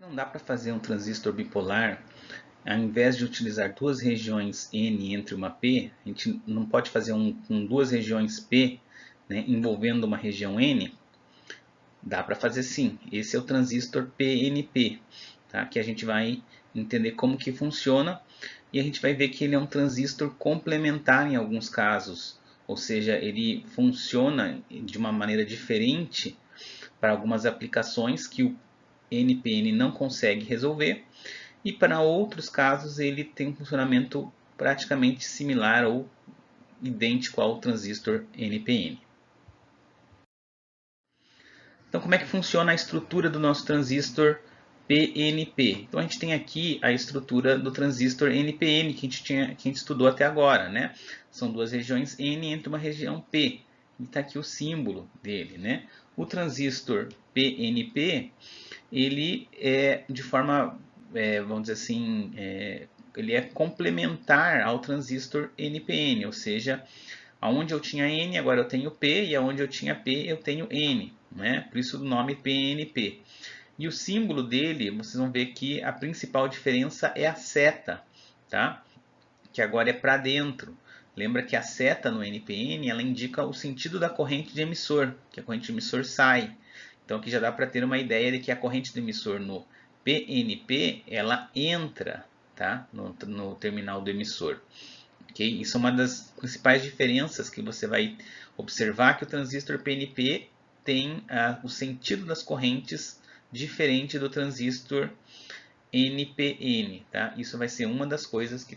Não dá para fazer um transistor bipolar, ao invés de utilizar duas regiões N entre uma P, a gente não pode fazer um com duas regiões P, né, envolvendo uma região N? Dá para fazer sim. Esse é o transistor PNP, tá? Que a gente vai entender como que funciona e a gente vai ver que ele é um transistor complementar em alguns casos, ou seja, ele funciona de uma maneira diferente para algumas aplicações que o NPN não consegue resolver, e para outros casos ele tem um funcionamento praticamente similar ou idêntico ao transistor NPN. Então, como é que funciona a estrutura do nosso transistor PNP? Então, a gente tem aqui a estrutura do transistor NPN que a gente estudou até agora, né? São duas regiões N entre uma região P. E está aqui o símbolo dele, né? O transistor PNP, ele é de forma, vamos dizer assim, ele é complementar ao transistor NPN, ou seja, aonde eu tinha N, agora eu tenho P, e aonde eu tinha P, eu tenho N, né? Por isso o nome PNP. E o símbolo dele, vocês vão ver que a principal diferença é a seta, tá? Que agora é para dentro. Lembra que a seta no NPN, ela indica o sentido da corrente de emissor, que a corrente de emissor sai. Então aqui já dá para ter uma ideia de que a corrente do emissor no PNP, ela entra, tá? no terminal do emissor. Okay? Isso é uma das principais diferenças que você vai observar, que o transistor PNP tem o sentido das correntes diferente do transistor NPN. Tá? Isso vai ser uma das coisas que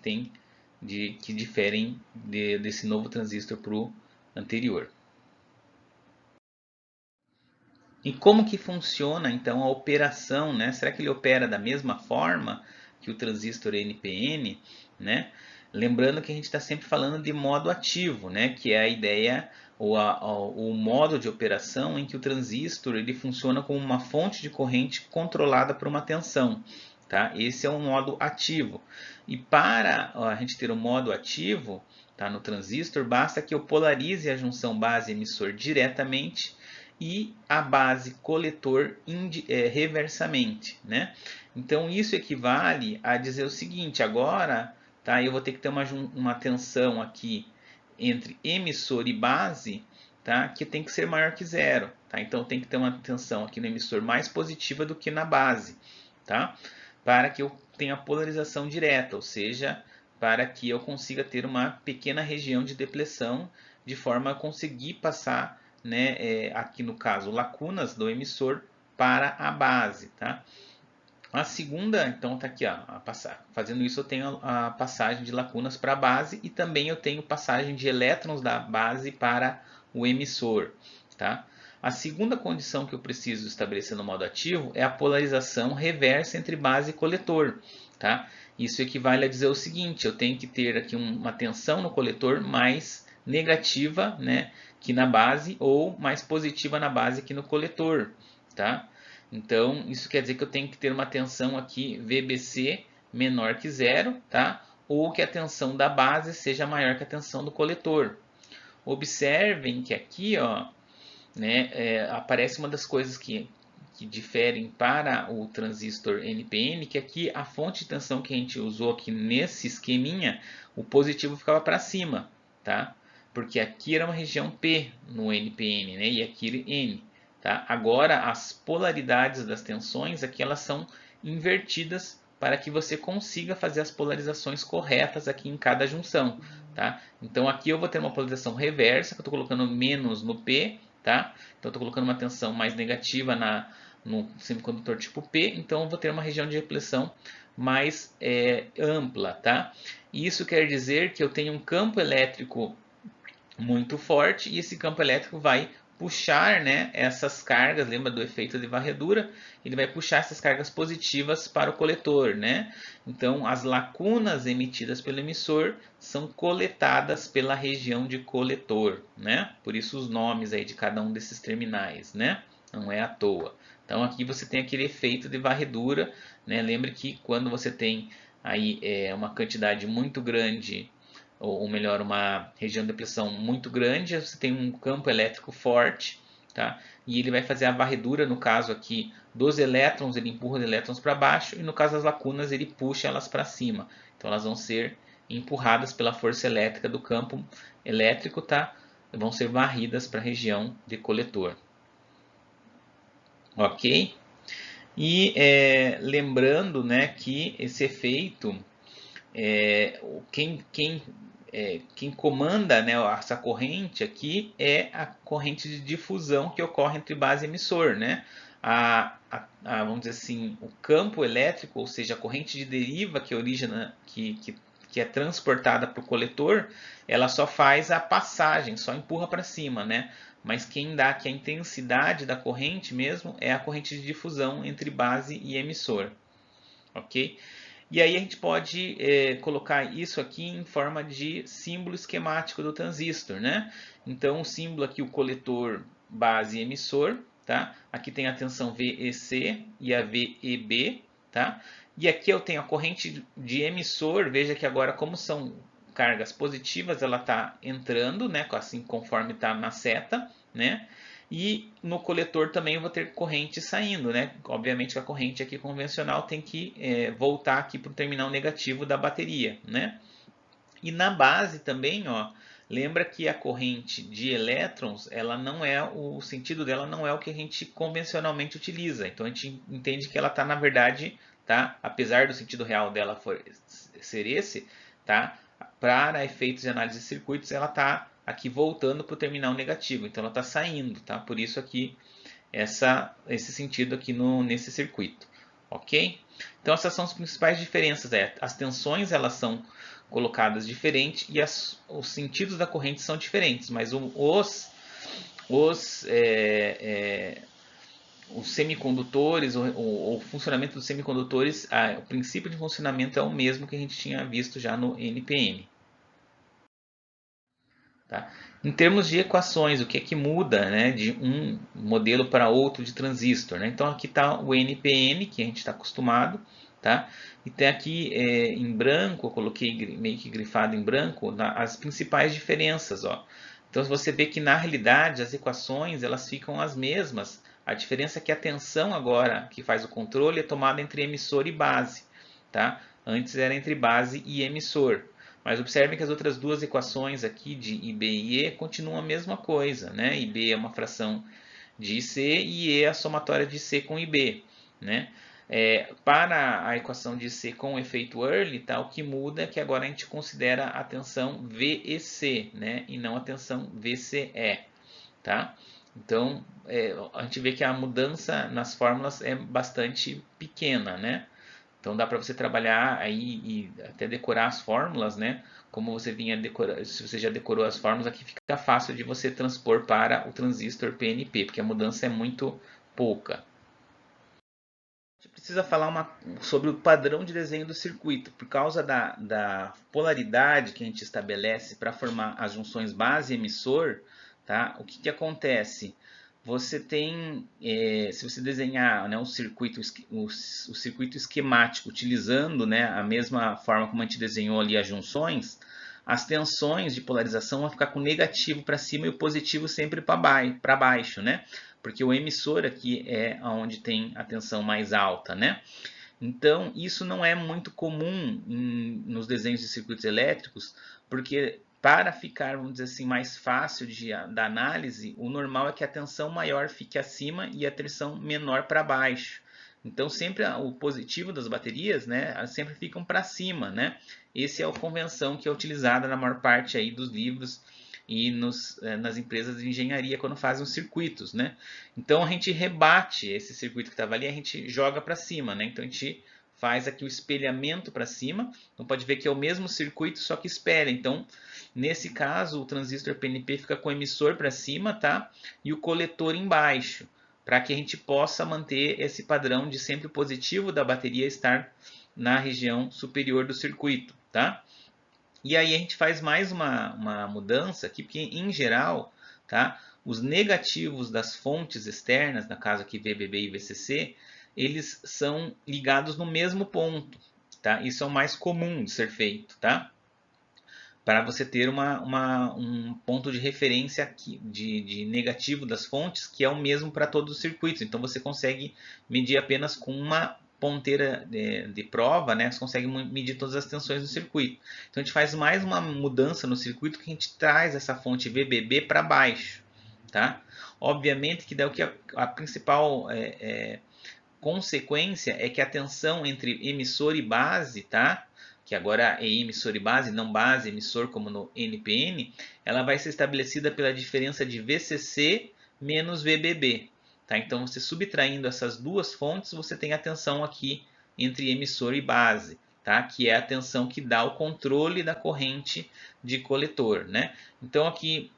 que diferem desse novo transistor para o anterior. E como que funciona então a operação, né? Será que ele opera da mesma forma que o transistor NPN, né? Lembrando que a gente está sempre falando de modo ativo, né? Que é a ideia ou o modo de operação em que o transistor ele funciona como uma fonte de corrente controlada por uma tensão, tá? Esse é um modo ativo. E para a gente ter o modo ativo, tá, no transistor, basta que eu polarize a junção base-emissor diretamente e a base coletor reversamente, né? Então isso equivale a dizer o seguinte: agora, tá, eu vou ter que ter uma tensão aqui entre emissor e base, tá, que tem que ser maior que zero, tá? Então tem que ter uma tensão aqui no emissor mais positiva do que na base, tá? Para que eu tenha polarização direta, ou seja, para que eu consiga ter uma pequena região de depleção, de forma a conseguir passar, né, aqui no caso, lacunas do emissor para a base, tá? A segunda, então está aqui, ó, fazendo isso eu tenho a passagem de lacunas para a base e também eu tenho passagem de elétrons da base para o emissor, tá? A segunda condição que eu preciso estabelecer no modo ativo é a polarização reversa entre base e coletor, tá? Isso equivale a dizer o seguinte: eu tenho que ter aqui uma tensão no coletor mais negativa, né, que na base, ou mais positiva na base que no coletor, tá? Então, isso quer dizer que eu tenho que ter uma tensão aqui VBC menor que zero, tá? Ou que a tensão da base seja maior que a tensão do coletor. Observem que aqui, ó, né, aparece uma das coisas que diferem para o transistor NPN, que aqui a fonte de tensão que a gente usou aqui nesse esqueminha, o positivo ficava para cima, tá? Porque aqui era uma região P no NPN, né? E aqui N. Tá? Agora, as polaridades das tensões aqui elas são invertidas para que você consiga fazer as polarizações corretas aqui em cada junção. Tá? Então, aqui eu vou ter uma polarização reversa, que eu estou colocando menos no P. Tá? Então, eu estou colocando uma tensão mais negativa no semicondutor tipo P. Então, eu vou ter uma região de repleção mais ampla. Tá? Isso quer dizer que eu tenho um campo elétrico muito forte e esse campo elétrico vai puxar, né, essas cargas, lembra do efeito de varredura? Ele vai puxar essas cargas positivas para o coletor, né? Então, as lacunas emitidas pelo emissor são coletadas pela região de coletor, né? Por isso os nomes aí de cada um desses terminais, né? Não é à toa. Então, aqui você tem aquele efeito de varredura, né? Lembre que quando você tem aí uma quantidade muito grande, ou melhor, uma região de depressão muito grande, você tem um campo elétrico forte, tá? E ele vai fazer a varredura, no caso aqui dos elétrons, ele empurra os elétrons para baixo, e no caso das lacunas, ele puxa elas para cima. Então elas vão ser empurradas pela força elétrica do campo elétrico, tá? Vão ser varridas para a região de coletor. Ok? E lembrando, né, que esse efeito, quem comanda, né, essa corrente aqui é a corrente de difusão que ocorre entre base e emissor, né? Vamos dizer assim, o campo elétrico, ou seja, a corrente de deriva que origina, que é transportada para o coletor, ela só faz a passagem, só empurra para cima, né? Mas quem dá aqui a intensidade da corrente mesmo é a corrente de difusão entre base e emissor, ok? E aí a gente pode colocar isso aqui em forma de símbolo esquemático do transistor, né? Então o símbolo aqui, o coletor, base e emissor, tá? Aqui tem a tensão VEC e a VEB, tá? E aqui eu tenho a corrente de emissor, veja que agora como são cargas positivas, ela está entrando, né? Assim conforme está na seta, né? E no coletor também eu vou ter corrente saindo, né? Obviamente que a corrente aqui convencional tem que voltar aqui para o terminal negativo da bateria, né? E na base também, ó, lembra que a corrente de elétrons, ela não é, o sentido dela não é o que a gente convencionalmente utiliza. Então a gente entende que ela está, na verdade, tá? Apesar do sentido real dela ser esse, tá? Para efeitos de análise de circuitos, ela está aqui voltando para o terminal negativo. Então ela está saindo, tá? Por isso aqui esse sentido aqui nesse circuito, ok? Então essas são as principais diferenças. As tensões elas são colocadas diferente e os sentidos da corrente são diferentes, mas os semicondutores, o funcionamento dos semicondutores, o princípio de funcionamento é o mesmo que a gente tinha visto já no NPN. Tá? Em termos de equações, o que é que muda, né, de um modelo para outro de transistor? Né? Então aqui está o NPN, que a gente está acostumado, tá? E tem aqui em branco, eu coloquei meio que grifado em branco, as principais diferenças. Ó. Então você vê que na realidade as equações elas ficam as mesmas. A diferença é que a tensão agora que faz o controle é tomada entre emissor e base. Tá? Antes era entre base e emissor. Mas observem que as outras duas equações aqui de IB e E continuam a mesma coisa. Né? IB é uma fração de IC e E é a somatória de C com IB. Né? Para a equação de C com o efeito Early, tá? O que muda é que agora a gente considera a tensão VEC, né? E não a tensão VCE. Tá? Então, a gente vê que a mudança nas fórmulas é bastante pequena, né? Então dá para você trabalhar aí e até decorar as fórmulas, né? Como você vinha decorar, se você já decorou as fórmulas, aqui fica fácil de você transpor para o transistor PNP, porque a mudança é muito pouca. A gente precisa falar sobre o padrão de desenho do circuito. Por causa da polaridade que a gente estabelece para formar as junções base e emissor, tá? O que acontece? Você tem, se você desenhar, né, o circuito esquemático utilizando, né, a mesma forma como a gente desenhou ali as junções, as tensões de polarização vão ficar com o negativo para cima e o positivo sempre para baixo, né? Porque o emissor aqui é onde tem a tensão mais alta, né? Então, isso não é muito comum nos desenhos de circuitos elétricos, porque para ficar, vamos dizer assim, mais fácil da análise, o normal é que a tensão maior fique acima e a tensão menor para baixo. Então, sempre o positivo das baterias, né, sempre ficam para cima, né? Essa é a convenção que é utilizada na maior parte aí dos livros e nas empresas de engenharia quando fazem os circuitos, né? Então, a gente rebate esse circuito que estava ali, a gente joga para cima, né? Então, a gente faz aqui o espelhamento para cima. Então, pode ver que é o mesmo circuito, só que espelha. Então, nesse caso, o transistor PNP fica com o emissor para cima, tá? E o coletor embaixo, para que a gente possa manter esse padrão de sempre positivo da bateria estar na região superior do circuito, tá? E aí a gente faz mais uma mudança aqui, porque em geral, tá? Os negativos das fontes externas, no caso aqui VBB e VCC, eles são ligados no mesmo ponto, tá? Isso é o mais comum de ser feito, tá? para você ter um ponto de referência aqui, de negativo das fontes, que é o mesmo para todos os circuitos. Então você consegue medir apenas com uma ponteira de prova, né? Você consegue medir todas as tensões do circuito. Então a gente faz mais uma mudança no circuito, que a gente traz essa fonte VBB para baixo, tá? Obviamente que daí o que a principal consequência é que a tensão entre emissor e base, tá? Que agora é emissor e base, não base, emissor como no NPN, ela vai ser estabelecida pela diferença de VCC menos VBB. Tá? Então, você subtraindo essas duas fontes, você tem a tensão aqui entre emissor e base, tá? Que é a tensão que dá o controle da corrente de coletor. Né? Então, aqui,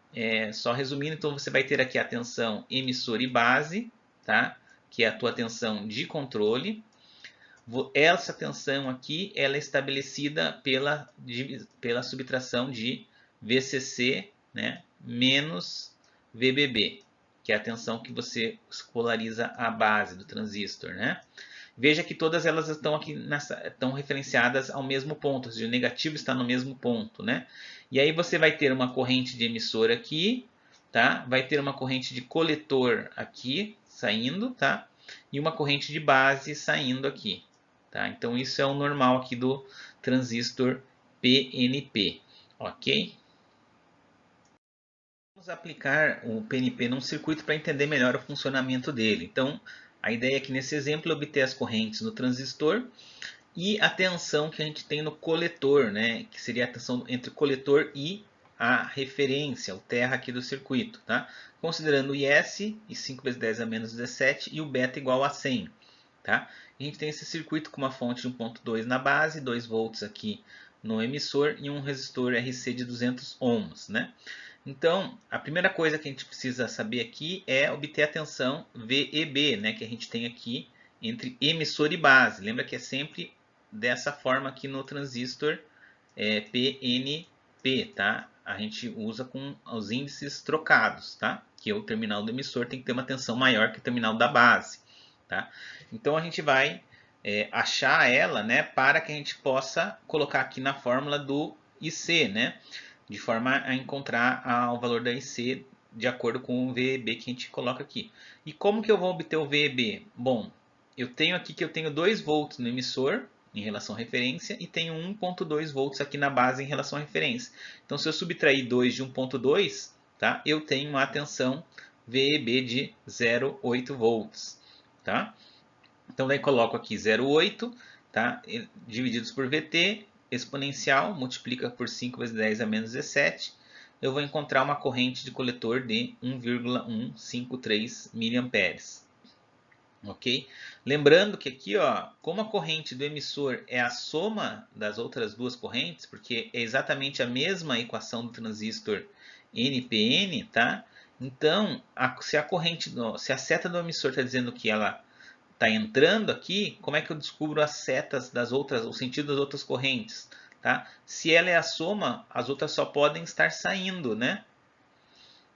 só resumindo, então você vai ter aqui a tensão emissor e base, tá? Que é a tua tensão de controle. Essa tensão aqui ela é estabelecida pela subtração de VCC, né, menos VBB, que é a tensão que você polariza a base do transistor. Né? Veja que todas elas estão aqui estão referenciadas ao mesmo ponto, ou seja, o negativo está no mesmo ponto. Né? E aí você vai ter uma corrente de emissor aqui, tá? Vai ter uma corrente de coletor aqui saindo, tá? E uma corrente de base saindo aqui. Tá? Então isso é o normal aqui do transistor PNP, ok? Vamos aplicar o PNP num circuito para entender melhor o funcionamento dele. Então a ideia é que nesse exemplo é obter as correntes no transistor e a tensão que a gente tem no coletor, né? Que seria a tensão entre o coletor e a referência, o terra aqui do circuito. Tá? Considerando o IS, e 5 vezes 10 a menos 17, e o beta igual a 100. Tá? A gente tem esse circuito com uma fonte de 1.2 na base, 2 volts aqui no emissor e um resistor RC de 200 ohms. Né? Então, a primeira coisa que a gente precisa saber aqui é obter a tensão VEB, né, que a gente tem aqui entre emissor e base. Lembra que é sempre dessa forma aqui no transistor PNP, tá? A gente usa com os índices trocados, tá? Que o terminal do emissor tem que ter uma tensão maior que o terminal da base, tá? Então a gente vai achar ela, né, para que a gente possa colocar aqui na fórmula do IC, né? De forma a encontrar o valor da IC de acordo com o VEB que a gente coloca aqui. E como que eu vou obter o VEB? Bom, eu tenho aqui que eu tenho 2 volts no emissor em relação à referência e tenho 1.2 volts aqui na base em relação à referência. Então, se eu subtrair 2 de 1.2, tá, eu tenho uma tensão VEB de 0,8 volts. Tá? Então, daí coloco aqui 0,8, tá, divididos por VT, exponencial, multiplica por 5 vezes 10 a menos 17, eu vou encontrar uma corrente de coletor de 1,153 mA. Ok? Lembrando que aqui, ó, como a corrente do emissor é a soma das outras duas correntes, porque é exatamente a mesma equação do transistor NPN, tá? Então, se a seta do emissor está dizendo que ela está entrando aqui, como é que eu descubro as setas das outras, o sentido das outras correntes? Tá? Se ela é a soma, as outras só podem estar saindo, né?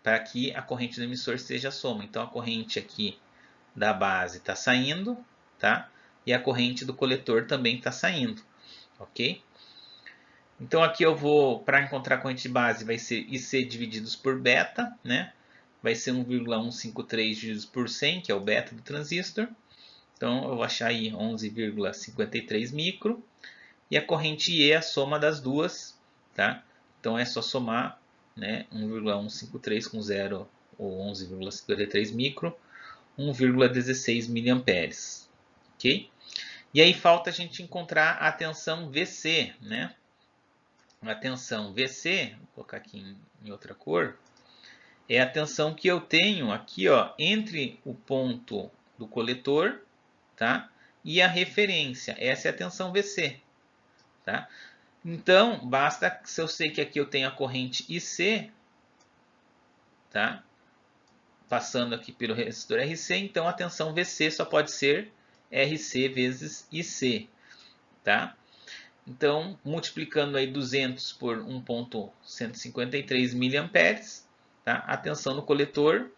Para que a corrente do emissor seja a soma. Então a corrente aqui da base está saindo, tá? E a corrente do coletor também está saindo, ok? Então aqui eu vou, para encontrar a corrente de base, vai ser IC divididos por beta, né? Vai ser 1,153 divididos por 100, que é o beta do transistor. Então eu vou achar aí 11,53 micro. E a corrente E é a soma das duas, tá? Então é só somar, né, 1,153 com 0 ou 11,53 micro, 1,16 miliamperes, ok? E aí falta a gente encontrar a tensão VC, né? A tensão VC, vou colocar aqui em outra cor, é a tensão que eu tenho aqui, ó, entre o ponto do coletor, tá? E a referência. Essa é a tensão VC, tá? Então, basta se eu sei que aqui eu tenho a corrente IC, tá? Passando aqui pelo resistor RC, então a tensão VC só pode ser RC vezes IC, tá? Então, multiplicando aí 200 por 1.153 mA, tá? A tensão no coletor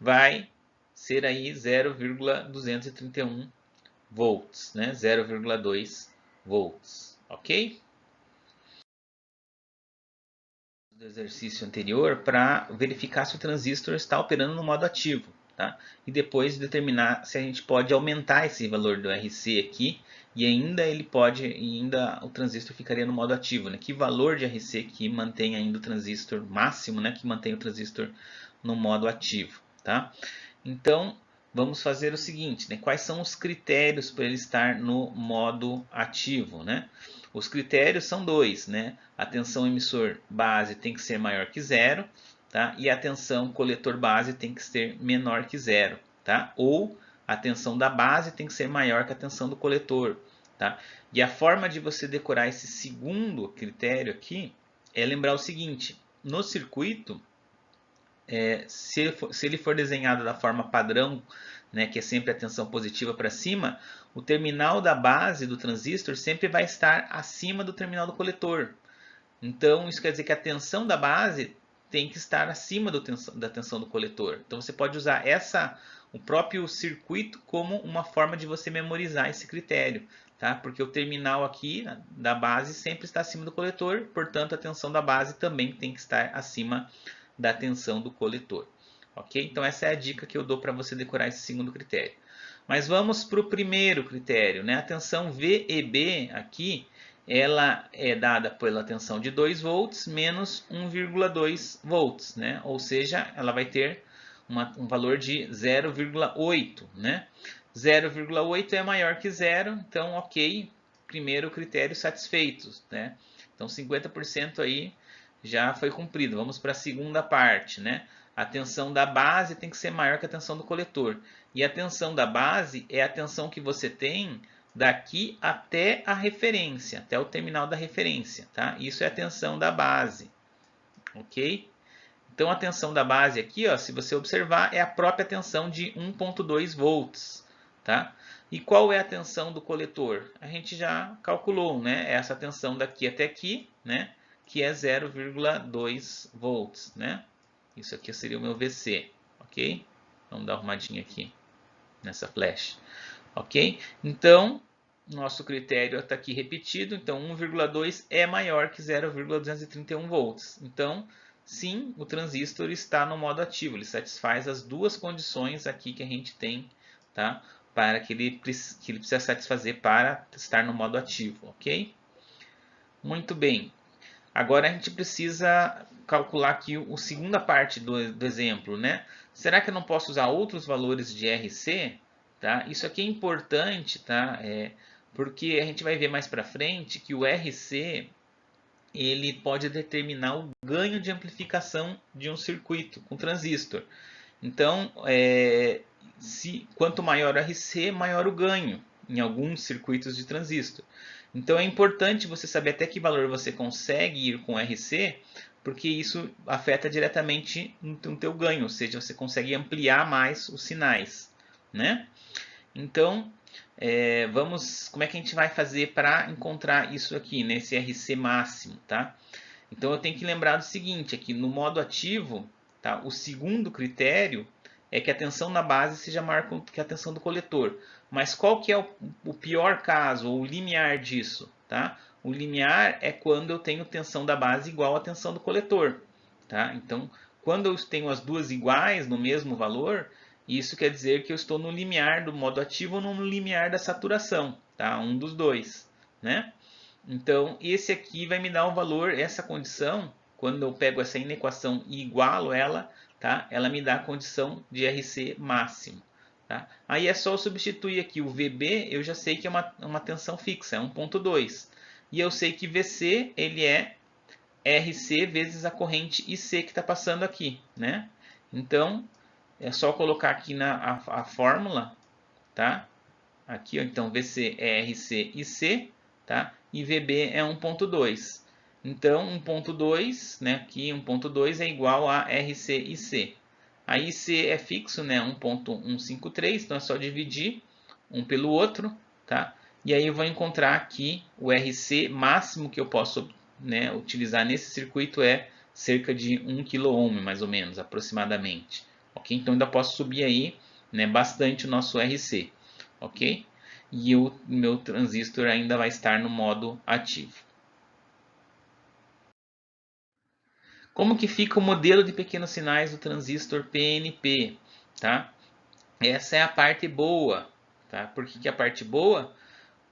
vai ser aí 0,231 volts, né? 0,2 volts, ok? do exercício anterior para verificar se o transistor está operando no modo ativo, tá? E depois determinar se a gente pode aumentar esse valor do RC aqui e ainda o transistor ficaria no modo ativo, né? Que valor de RC que mantém ainda o transistor máximo, né? Que mantém o transistor no modo ativo, tá? Então vamos fazer o seguinte, né? Quais são os critérios para ele estar no modo ativo, né? Os critérios são dois, né? A tensão emissor base tem que ser maior que zero, tá? E a tensão coletor base tem que ser menor que zero, tá? Ou a tensão da base tem que ser maior que a tensão do coletor, tá? E a forma de você decorar esse segundo critério aqui é lembrar o seguinte: no circuito, se ele for desenhado da forma padrão, né, que é sempre a tensão positiva para cima, o terminal da base do transistor sempre vai estar acima do terminal do coletor. Então, isso quer dizer que a tensão da base tem que estar acima da tensão do coletor. Então, você pode usar o próprio circuito como uma forma de você memorizar esse critério, tá? Porque o terminal aqui da base sempre está acima do coletor, portanto, a tensão da base também tem que estar acima da tensão do coletor. Ok? Então, essa é a dica que eu dou para você decorar esse segundo critério. Mas vamos para o primeiro critério, né? A tensão VEB aqui, ela é dada pela tensão de 2 volts menos 1,2 volts, né? Ou seja, ela vai ter um valor de 0,8, né? 0,8 é maior que zero, então ok, primeiro critério satisfeito, né? Então 50% aí já foi cumprido. Vamos para a segunda parte, né? A tensão da base tem que ser maior que a tensão do coletor. E a tensão da base é a tensão que você tem daqui até a referência, até o terminal da referência, tá? Isso é a tensão da base, ok? Então a tensão da base aqui, ó, se você observar, é a própria tensão de 1,2 volts, tá? E qual é a tensão do coletor? A gente já calculou, né? Essa tensão daqui até aqui, né? Que é 0,2 volts, né? Isso aqui seria o meu VC, ok? Vamos dar uma arrumadinha aqui nessa flash, ok? Então, nosso critério está aqui repetido, então 1,2 é maior que 0,231 volts. Então, sim, o transistor está no modo ativo, ele satisfaz as duas condições aqui que a gente tem, tá? Para que ele precisa satisfazer para estar no modo ativo, ok? Muito bem. Agora a gente precisa calcular aqui a segunda parte do exemplo, né? Será que eu não posso usar outros valores de RC? Tá? Isso aqui é importante, tá? Porque a gente vai ver mais para frente que o RC ele pode determinar o ganho de amplificação de um circuito com transistor. Então, quanto maior o RC, maior o ganho em alguns circuitos de transistor. Então é importante você saber até que valor você consegue ir com RC, porque isso afeta diretamente no teu ganho, ou seja, você consegue ampliar mais os sinais, né? Então, como é que a gente vai fazer para encontrar isso aqui, nesse RC máximo, tá? Então eu tenho que lembrar do seguinte, aqui no modo ativo, tá? O segundo critério é que a tensão na base seja maior que a tensão do coletor. Mas qual que é o pior caso, ou o limiar disso? Tá? O limiar é quando eu tenho tensão da base igual à tensão do coletor. Tá? Então, quando eu tenho as duas iguais no mesmo valor, isso quer dizer que eu estou no limiar do modo ativo ou no limiar da saturação. Tá? Um dos dois. Né? Então, esse aqui vai me dar um valor, essa condição, quando eu pego essa inequação e igualo ela, tá? Ela me dá a condição de RC máximo. Tá? Aí é só eu substituir aqui o VB, eu já sei que é uma tensão fixa, é 1,2. E eu sei que VC ele é RC vezes a corrente IC que está passando aqui. Né? Então, é só colocar aqui a fórmula, tá? Aqui, ó, então, VC é RC IC, tá? E VB é 1,2. Então, 1,2, né? Aqui 1,2 é igual a RC IC. A IC é fixo, né? 1,153, então é só dividir um pelo outro, tá? E aí eu vou encontrar aqui o RC máximo que eu posso, né, utilizar nesse circuito é cerca de 1 kΩ, mais ou menos, aproximadamente. Ok? Então ainda posso subir aí, né, bastante o nosso RC. Ok? E o meu transistor ainda vai estar no modo ativo. Como que fica o modelo de pequenos sinais do transistor PNP, tá? Essa é a parte boa, tá? Por que que é a parte boa?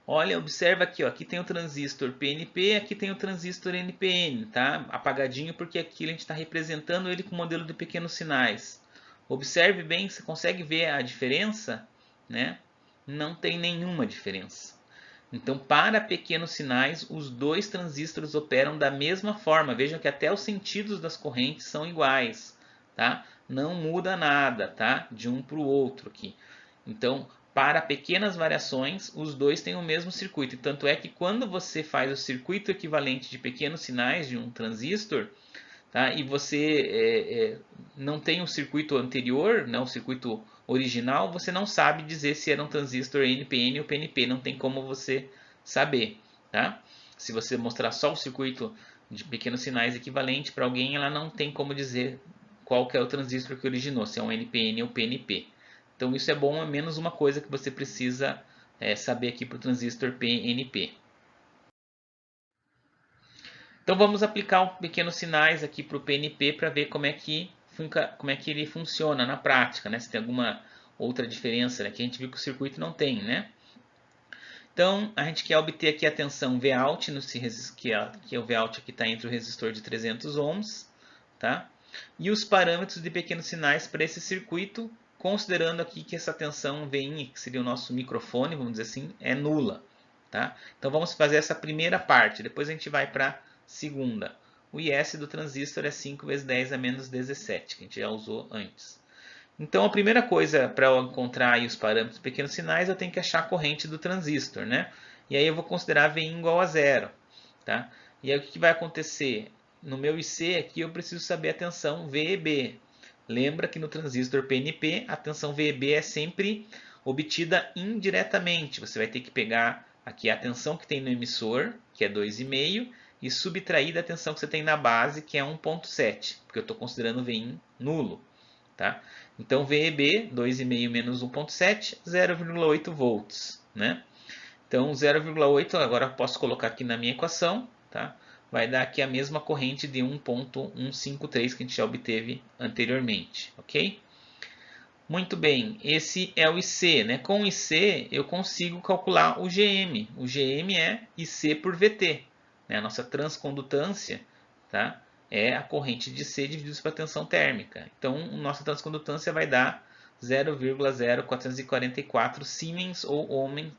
Olha, observa aqui, ó, aqui tem o transistor PNP, aqui tem o transistor NPN, tá? Apagadinho porque aqui a gente está representando ele com o modelo de pequenos sinais. Observe bem, você consegue ver a diferença, né? Não tem nenhuma diferença. Então, para pequenos sinais, os dois transistores operam da mesma forma. Vejam que até os sentidos das correntes são iguais, tá? Não muda nada, tá? De um para o outro aqui. Então, para pequenas variações, os dois têm o mesmo circuito. Tanto é que quando você faz o circuito equivalente de pequenos sinais de um transistor, tá? E você não tem o circuito anterior, né, o circuito original, você não sabe dizer se era um transistor NPN ou PNP, não tem como você saber. Tá? Se você mostrar só o circuito de pequenos sinais equivalente para alguém, ela não tem como dizer qual que é o transistor que originou, se é um NPN ou PNP. Então isso é bom, é menos uma coisa que você precisa saber aqui para o transistor PNP. Então vamos aplicar um pequenos sinais aqui para o PNP para ver como é que ele funciona na prática, né? Se tem alguma outra diferença, né? Que a gente viu que o circuito não tem, né? Então a gente quer obter aqui a tensão Vout, que é o Vout que está entre o resistor de 300 ohms, tá? E os parâmetros de pequenos sinais para esse circuito, considerando aqui que essa tensão Vin, que seria o nosso microfone, vamos dizer assim, é nula, tá? Então vamos fazer essa primeira parte, depois a gente vai para segunda. O IS do transistor é 5 vezes 10 a menos 17, que a gente já usou antes. Então a primeira coisa para eu encontrar aí os parâmetros pequenos sinais, eu tenho que achar a corrente do transistor, né? E aí eu vou considerar Vin igual a zero, tá? E aí o que vai acontecer? No meu IC aqui eu preciso saber a tensão VEB. Lembra que no transistor PNP a tensão VEB é sempre obtida indiretamente. Você vai ter que pegar aqui a tensão que tem no emissor, que é 2,5, e subtrair da tensão que você tem na base, que é 1,7, porque eu estou considerando Vin nulo. Tá? Então VEB, 2,5 menos 1,7, 0,8 volts. Né? Então 0,8, agora eu posso colocar aqui na minha equação, tá? Vai dar aqui a mesma corrente de 1,153 que a gente já obteve anteriormente. Ok? Muito bem, esse é o IC. Né? Com o IC eu consigo calcular o GM. O GM é IC por VT. Né? A nossa transcondutância, tá? É a corrente de C dividido pela tensão térmica. Então, nossa transcondutância vai dar 0,0444 Siemens ou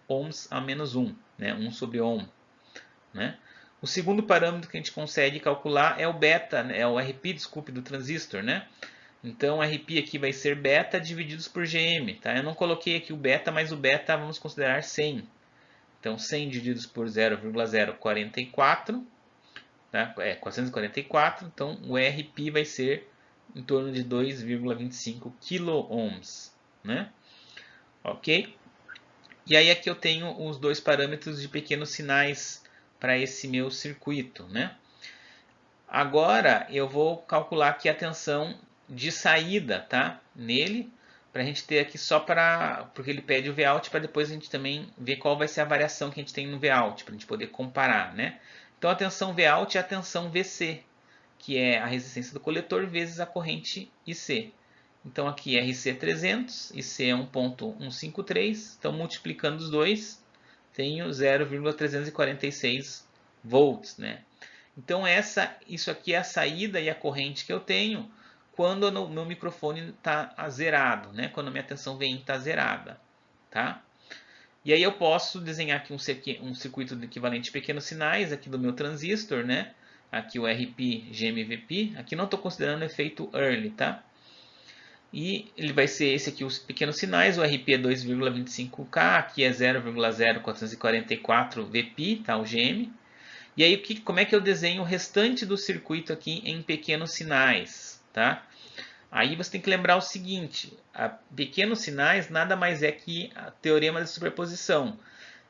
ohms a menos 1, né? 1 sobre ohm. Né? O segundo parâmetro que a gente consegue calcular é o beta, né? É o RP, desculpe, do transistor. Né? Então, o RP aqui vai ser beta divididos por GM. Tá? Eu não coloquei aqui o beta, mas o beta vamos considerar 100. Então, 100 divididos por 0,044, tá? 444, então o RP vai ser em torno de 2,25 kΩ, né? Ok? E aí aqui eu tenho os dois parâmetros de pequenos sinais para esse meu circuito, né? Agora eu vou calcular aqui a tensão de saída, tá? Nele, para a gente ter aqui só para... porque ele pede o Vout para depois a gente também ver qual vai ser a variação que a gente tem no Vout, para a gente poder comparar, né? Então a tensão Vout é a tensão VC, que é a resistência do coletor vezes a corrente IC. Então aqui RC é 300, IC é 1,153, então multiplicando os dois, tenho 0,346 volts, né? Então isso aqui é a saída e a corrente que eu tenho quando o meu microfone está zerado, né? Quando a minha tensão VIN está zerada, tá? E aí eu posso desenhar aqui um circuito de equivalente de pequenos sinais aqui do meu transistor, né? Aqui o RP, GMVP. Aqui não estou considerando o efeito early, tá? E ele vai ser esse aqui, os pequenos sinais. O RP é 2,25K, aqui é 0,0444 VP, tá? O GM. E aí, como é que eu desenho o restante do circuito aqui em pequenos sinais, tá? Aí você tem que lembrar o seguinte, pequenos sinais nada mais é que o teorema de superposição.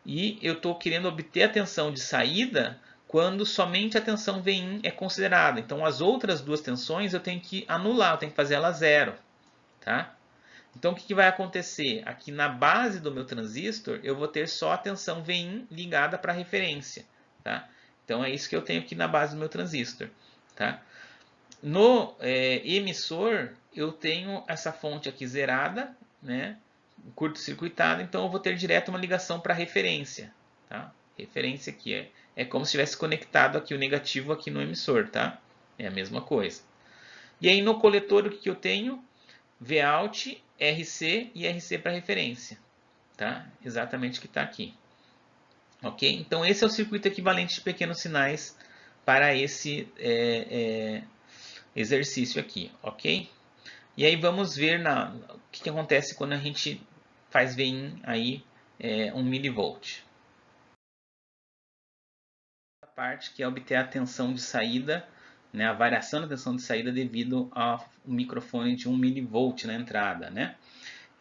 E eu estou querendo obter a tensão de saída quando somente a tensão Vin é considerada. Então as outras duas tensões eu tenho que anular, eu tenho que fazer ela zero. Tá? Então o que vai acontecer? Aqui na base do meu transistor eu vou ter só a tensão Vin ligada para a referência. Tá? Então é isso que eu tenho aqui na base do meu transistor. Tá? No emissor, eu tenho essa fonte aqui zerada, né? Curto-circuitada, então eu vou ter direto uma ligação para referência, tá? Referência aqui é como se tivesse conectado aqui o negativo aqui no emissor, tá? É a mesma coisa. E aí no coletor o que eu tenho? Vout, RC e RC para referência, tá? Exatamente o que está aqui. Ok? Então esse é o circuito equivalente de pequenos sinais para esse exercício aqui, ok? E aí vamos ver o que acontece quando a gente faz Vin aí 1 mV. A parte que é obter a tensão de saída, né, a variação da tensão de saída devido ao microfone de 1 mV na entrada, né?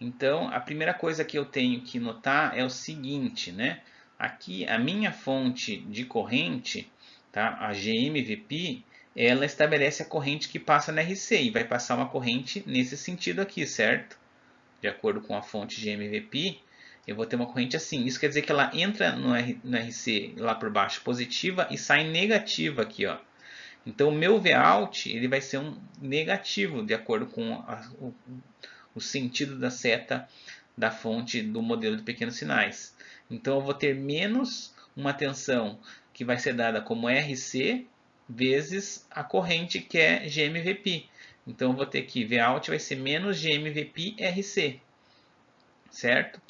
Então, a primeira coisa que eu tenho que notar é o seguinte, né? Aqui, a minha fonte de corrente, tá? A GMVP, ela estabelece a corrente que passa na RC e vai passar uma corrente nesse sentido aqui, certo? De acordo com a fonte GMVP, eu vou ter uma corrente assim. Isso quer dizer que ela entra no RC lá por baixo positiva e sai negativa aqui, ó. Então, o meu Vout ele vai ser um negativo, de acordo com o sentido da seta da fonte do modelo de pequenos sinais. Então eu vou ter menos uma tensão que vai ser dada como RC vezes a corrente que é GMVP. Então eu vou ter que Vout vai ser menos GMVP RC, certo?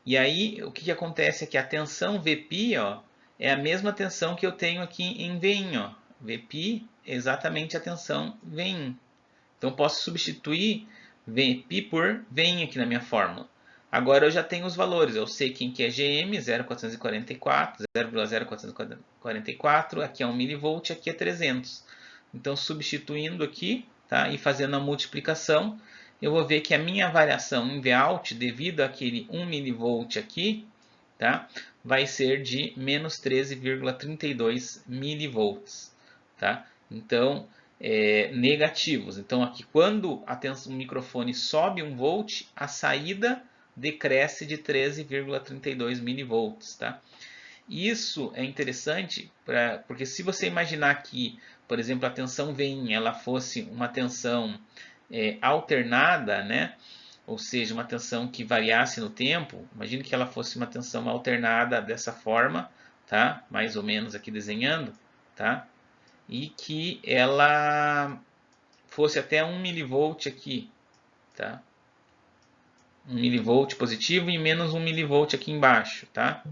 E aí o que acontece é que a tensão VP, ó, é a mesma tensão que eu tenho aqui em Vin, ó. VP é exatamente a tensão Vin. Então eu posso substituir VP por Vin aqui na minha fórmula. Agora eu já tenho os valores, eu sei quem que é GM, 0,444, 0,444, aqui é 1 mV, aqui é 300. Então substituindo aqui, tá, e fazendo a multiplicação, eu vou ver que a minha variação em Vout, devido àquele 1 mV aqui, tá, vai ser de menos 13,32 mV. Tá? Então, negativos. Então, aqui, quando o microfone sobe 1 volt, a saída decresce de 13,32 mV. Tá? Isso é interessante, porque se você imaginar que, por exemplo, a tensão Vin ela fosse uma tensão alternada, né? Ou seja, uma tensão que variasse no tempo, imagine que ela fosse uma tensão alternada dessa forma, tá? Mais ou menos aqui desenhando, tá? E que ela fosse até 1 mV aqui, tá? 1 mV positivo e menos 1 mV aqui embaixo, tá?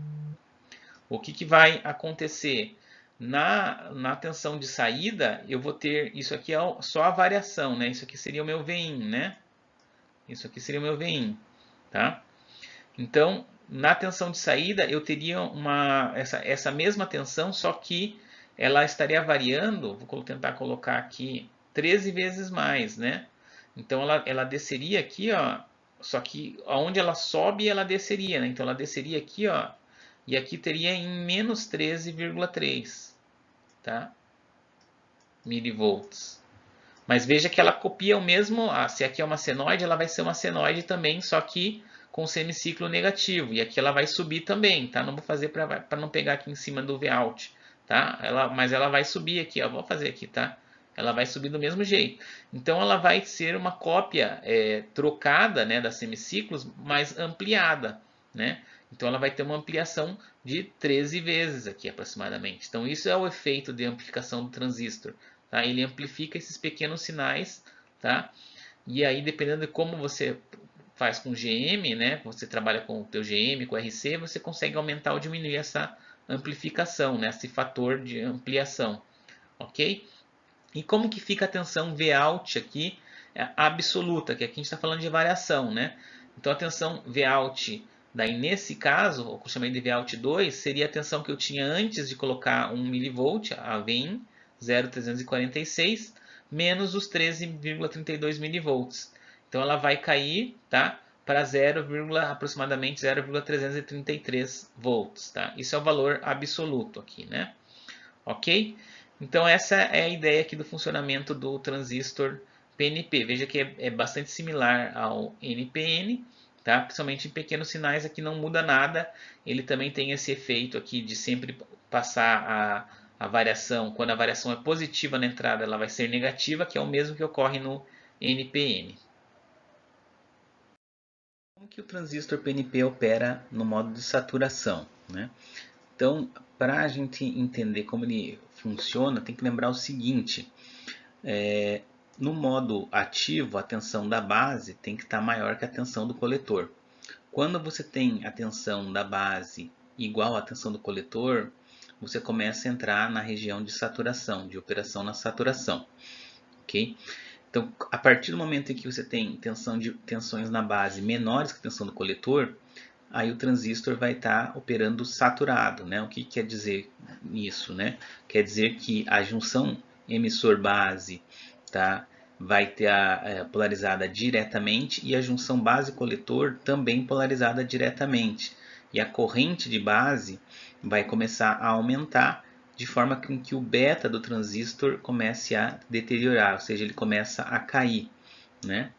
O que vai acontecer? Na tensão de saída, eu vou ter, isso aqui é só a variação, né? Isso aqui seria o meu Vin, né? Isso aqui seria o meu Vin, tá? Então, na tensão de saída, eu teria essa mesma tensão, só que ela estaria variando, vou tentar colocar aqui 13 vezes mais, né? Então ela desceria aqui, ó, só que aonde ela sobe, ela desceria, né? Então ela desceria aqui, ó, e aqui teria em menos 13,3, tá? Milivolts. Mas veja que ela copia o mesmo, se aqui é uma senoide, ela vai ser uma senoide também, só que com semiciclo negativo. E aqui ela vai subir também, tá? Não vou fazer para não pegar aqui em cima do Vout, tá? Mas ela vai subir aqui, ó. Vou fazer aqui, tá? Ela vai subir do mesmo jeito. Então ela vai ser uma cópia trocada, né, das semiciclos, mas ampliada, né? Então ela vai ter uma ampliação de 13 vezes aqui aproximadamente. Então isso é o efeito de amplificação do transistor. Tá? Ele amplifica esses pequenos sinais, tá? E aí, dependendo de como você faz com GM, né? Você trabalha com o teu GM, com RC, você consegue aumentar ou diminuir essa amplificação, né? Esse fator de ampliação, ok? E como que fica a tensão Vout aqui absoluta, que aqui a gente está falando de variação, né? Então a tensão Vout, daí nesse caso, o que eu chamei de Vout 2, seria a tensão que eu tinha antes de colocar 1 mV, a Vin, 0,346 menos os 13,32 mV. Então ela vai cair, tá, para aproximadamente 0,333 volts, tá? Isso é o valor absoluto aqui, né? Ok? Então essa é a ideia aqui do funcionamento do transistor PNP. Veja que é bastante similar ao NPN, tá? Principalmente em pequenos sinais aqui não muda nada. Ele também tem esse efeito aqui de sempre passar a variação, quando a variação é positiva na entrada, ela vai ser negativa, que é o mesmo que ocorre no NPN. Como que o transistor PNP opera no modo de saturação, né? Então, para a gente entender como ele funciona, tem que lembrar o seguinte: no modo ativo, a tensão da base tem que estar maior que a tensão do coletor. Quando você tem a tensão da base igual à tensão do coletor, você começa a entrar na região de saturação, de operação na saturação, ok? Então, a partir do momento em que você tem tensões na base menores que a tensão do coletor, aí o transistor vai estar operando saturado, né? O que quer dizer isso, né? Quer dizer que a junção emissor-base, tá, vai ter polarizada diretamente e a junção base-coletor também polarizada diretamente. E a corrente de base vai começar a aumentar de forma que o beta do transistor comece a deteriorar, ou seja, ele começa a cair, né?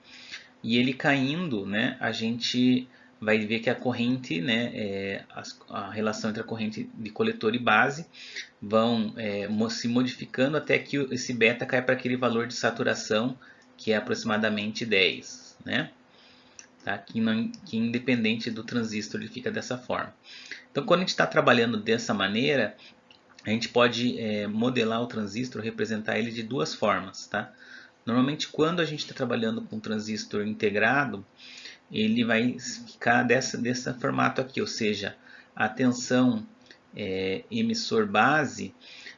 E ele caindo, né, a gente vai ver que a corrente, né, a relação entre a corrente de coletor e base vão se modificando até que esse beta cai para aquele valor de saturação que é aproximadamente 10, né? Tá? Que independente do transistor ele fica dessa forma. Então, quando a gente está trabalhando dessa maneira, a gente pode modelar o transistor, representar ele de duas formas, tá? Normalmente, quando a gente está trabalhando com um transistor integrado, ele vai ficar desse formato aqui, ou seja, a tensão emissor base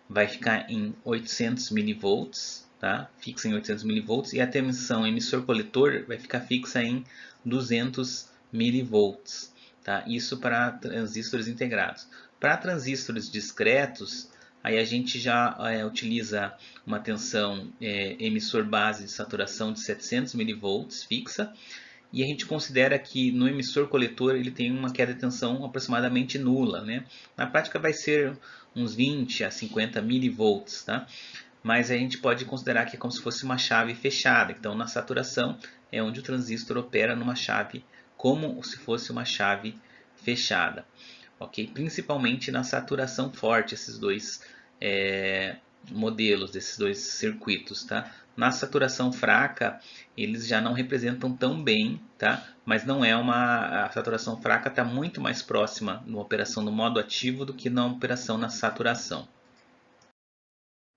vai ficar em 800 mV, tá? Fixa em 800 mV, e a tensão emissor coletor vai ficar fixa em 200 mV, tá? Isso para transistores integrados. Para transistores discretos, aí a gente já utiliza uma tensão emissor base de saturação de 700 mV fixa, e a gente considera que no emissor coletor ele tem uma queda de tensão aproximadamente nula, né? Na prática vai ser uns 20 a 50 milivolts, tá? Mas a gente pode considerar que é como se fosse uma chave fechada. Então, na saturação é onde o transistor opera numa chave como se fosse uma chave fechada, ok? Principalmente na saturação forte, esses dois modelos, desses dois circuitos, tá? Na saturação fraca, eles já não representam tão bem, tá? Mas não é a saturação fraca está muito mais próxima na operação no modo ativo do que na operação na saturação.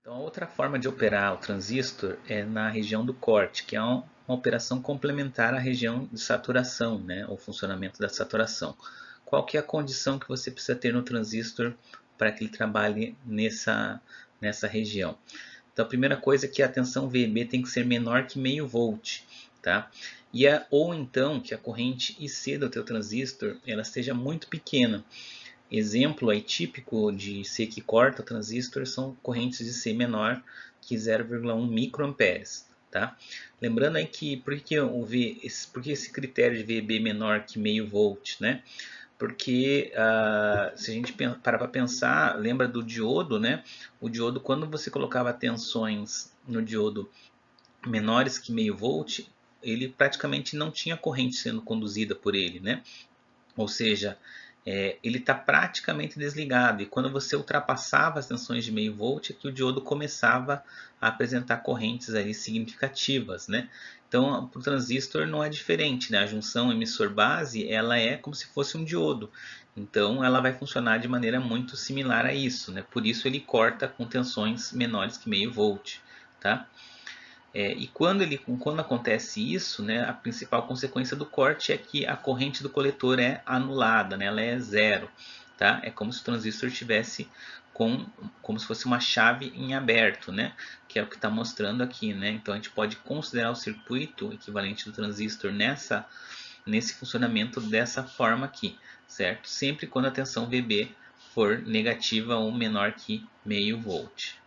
Então, a outra forma de operar o transistor é na região do corte, que é uma operação complementar à região de saturação, né? O funcionamento da saturação. Qual que é a condição que você precisa ter no transistor para que ele trabalhe nessa região? Então, a primeira coisa é que a tensão VB tem que ser menor que meio volt, tá? Ou então que a corrente IC do teu transistor ela esteja muito pequena. Exemplo aí típico de C que corta o transistor são correntes de C menor que 0,1 microamperes, tá? Lembrando aí que por que esse critério de VB menor que meio volt, né? Porque se a gente parar para pensar, lembra do diodo, né? O diodo, quando você colocava tensões no diodo menores que meio volt, ele praticamente não tinha corrente sendo conduzida por ele, né? Ou seja, ele está praticamente desligado, e quando você ultrapassava as tensões de meio volt é que o diodo começava a apresentar correntes ali significativas, né? Então, para o transistor não é diferente, né? A junção emissor-base ela é como se fosse um diodo, então ela vai funcionar de maneira muito similar a isso, né? Por isso ele corta com tensões menores que meio volt, tá? E quando acontece isso, né, a principal consequência do corte é que a corrente do coletor é anulada, né, ela é zero. Tá? É como se o transistor estivesse como se fosse uma chave em aberto, né, que é o que está mostrando aqui. Né? Então a gente pode considerar o circuito equivalente do transistor nesse funcionamento dessa forma aqui, certo? Sempre quando a tensão VB for negativa ou menor que meio volt.